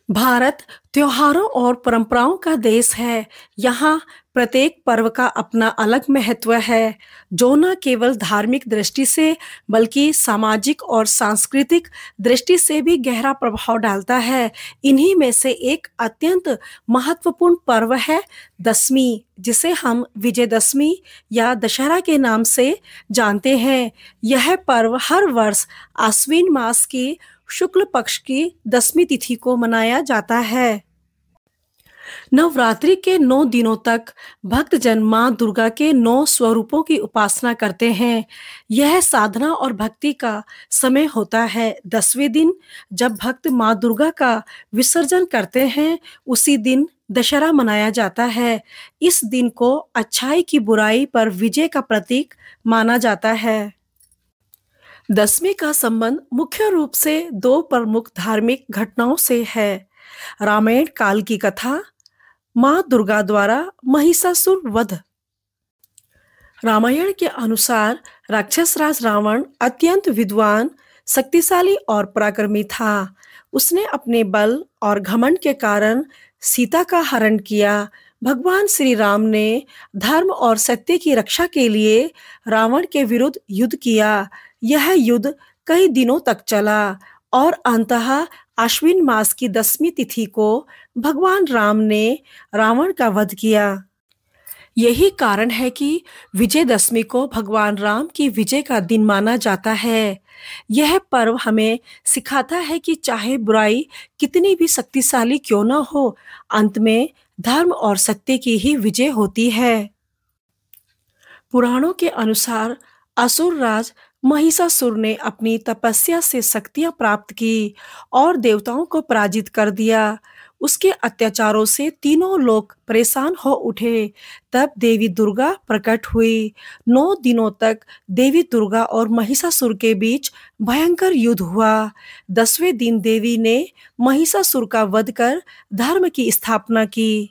भारत त्योहारों और परंपराओं का देश है। यहाँ प्रत्येक पर्व का अपना अलग महत्व है, जो न केवल धार्मिक दृष्टि से बल्कि सामाजिक और सांस्कृतिक दृष्टि से भी गहरा प्रभाव डालता है। इन्हीं में से एक अत्यंत महत्वपूर्ण पर्व है दशमी, जिसे हम विजयदशमी या दशहरा के नाम से जानते हैं। यह पर्व हर वर्ष आश्विन मास की शुक्ल पक्ष की दशमी तिथि को मनाया जाता है। नवरात्रि के 9 दिनों तक भक्तजन मां दुर्गा के 9 स्वरूपों की उपासना करते हैं। यह साधना और भक्ति का समय होता है। 10वें दिन जब भक्त मां दुर्गा का विसर्जन करते हैं, उसी दिन दशहरा मनाया जाता है। इस दिन को अच्छाई की बुराई पर विजय का प्रतीक माना जाता है। दशमी का संबंध मुख्य रूप से दो प्रमुख धार्मिक घटनाओं से है। रामायण काल की कथा, मां दुर्गा द्वारा महिषासुर वध। रामायण के अनुसार राक्षस राज रावण अत्यंत विद्वान, शक्तिशाली और पराक्रमी था। उसने अपने बल और घमंड के कारण सीता का हरण किया। भगवान श्री राम ने धर्म और सत्य की रक्षा के लिए रावण के विरुद्ध युद्ध किया। यह युद्ध कई दिनों तक चला और अंततः आश्विन मास की दशमी तिथि को भगवान राम ने रावण का वध किया। यही कारण है कि विजयदशमी को भगवान राम की विजय का दिन माना जाता है। यह पर्व हमें सिखाता है कि चाहे बुराई कितनी भी शक्तिशाली क्यों न हो, अंत में धर्म और सत्य की ही विजय होती है। पुराणों के अनुसार असुर राज महिषासुर ने अपनी तपस्या से शक्तियां प्राप्त की और देवताओं को पराजित कर दिया। उसके अत्याचारों से तीनों लोग परेशान हो उठे। तब देवी दुर्गा प्रकट हुई। 9 दिनों तक देवी दुर्गा और महिषासुर के बीच भयंकर युद्ध हुआ। 10वें दिन देवी ने महिषासुर का वध कर धर्म की स्थापना की।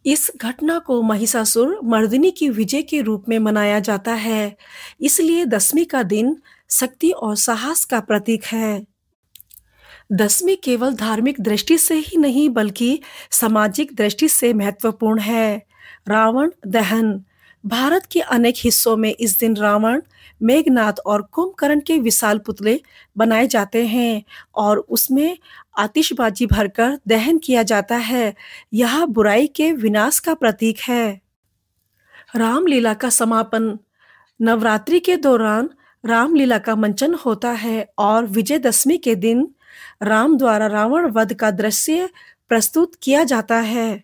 इस घटना को महिषासुर मर्दिनी की विजय के रूप में मनाया जाता है। इसलिए दशमी का दिन शक्ति और साहस का प्रतीक है। दशमी केवल धार्मिक दृष्टि से ही नहीं बल्कि सामाजिक दृष्टि से महत्वपूर्ण है। रावण दहन। भारत के अनेक हिस्सों में इस दिन रावण, मेघनाद और कुंभकर्ण के विशाल पुतले बनाए जाते हैं और उसमें आतिशबाजी भरकर दहन किया जाता है। यह बुराई के विनाश का प्रतीक है। रामलीला का समापन। नवरात्रि के दौरान रामलीला का मंचन होता है और विजयदशमी के दिन राम द्वारा रावण वध का दृश्य प्रस्तुत किया जाता है।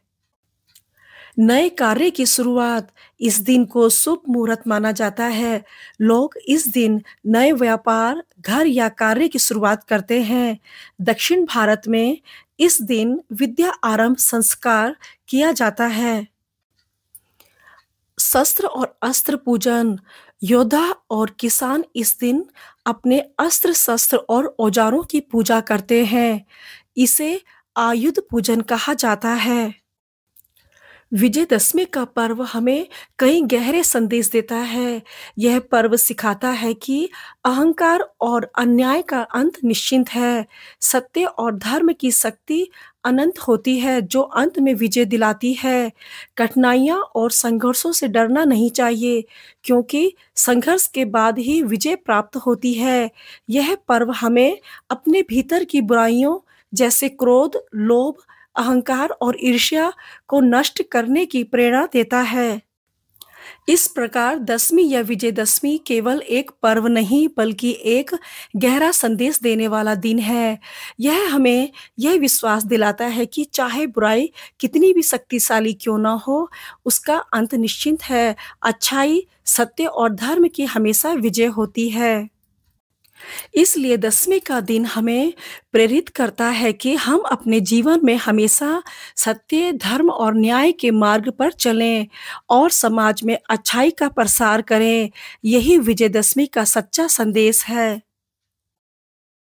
नए कार्य की शुरुआत। इस दिन को शुभ मुहूर्त माना जाता है। लोग इस दिन नए व्यापार, घर या कार्य की शुरुआत करते हैं। दक्षिण भारत में इस दिन विद्या आरंभ संस्कार किया जाता है। शस्त्र और अस्त्र पूजन। योद्धा और किसान इस दिन अपने अस्त्र शस्त्र और औजारों की पूजा करते हैं। इसे आयुध पूजन कहा जाता है। विजयदशमी का पर्व हमें कई गहरे संदेश देता है। यह पर्व सिखाता है कि अहंकार और अन्याय का अंत निश्चित है। सत्य और धर्म की शक्ति अनंत होती है, जो अंत में विजय दिलाती है। कठिनाइयाँ और संघर्षों से डरना नहीं चाहिए, क्योंकि संघर्ष के बाद ही विजय प्राप्त होती है। यह पर्व हमें अपने भीतर की बुराइयों जैसे क्रोध, लोभ, अहंकार और ईर्ष्या को नष्ट करने की प्रेरणा देता है। इस प्रकार दशमी या विजयदशमी केवल एक पर्व नहीं बल्कि एक गहरा संदेश देने वाला दिन है। यह हमें यह विश्वास दिलाता है कि चाहे बुराई कितनी भी शक्तिशाली क्यों न हो, उसका अंत निश्चित है। अच्छाई, सत्य और धर्म की हमेशा विजय होती है। इसलिए दशमी का दिन हमें प्रेरित करता है कि हम अपने जीवन में हमेशा सत्य, धर्म और न्याय के मार्ग पर चलें और समाज में अच्छाई का प्रसार करें। यही विजयदशमी का सच्चा संदेश है।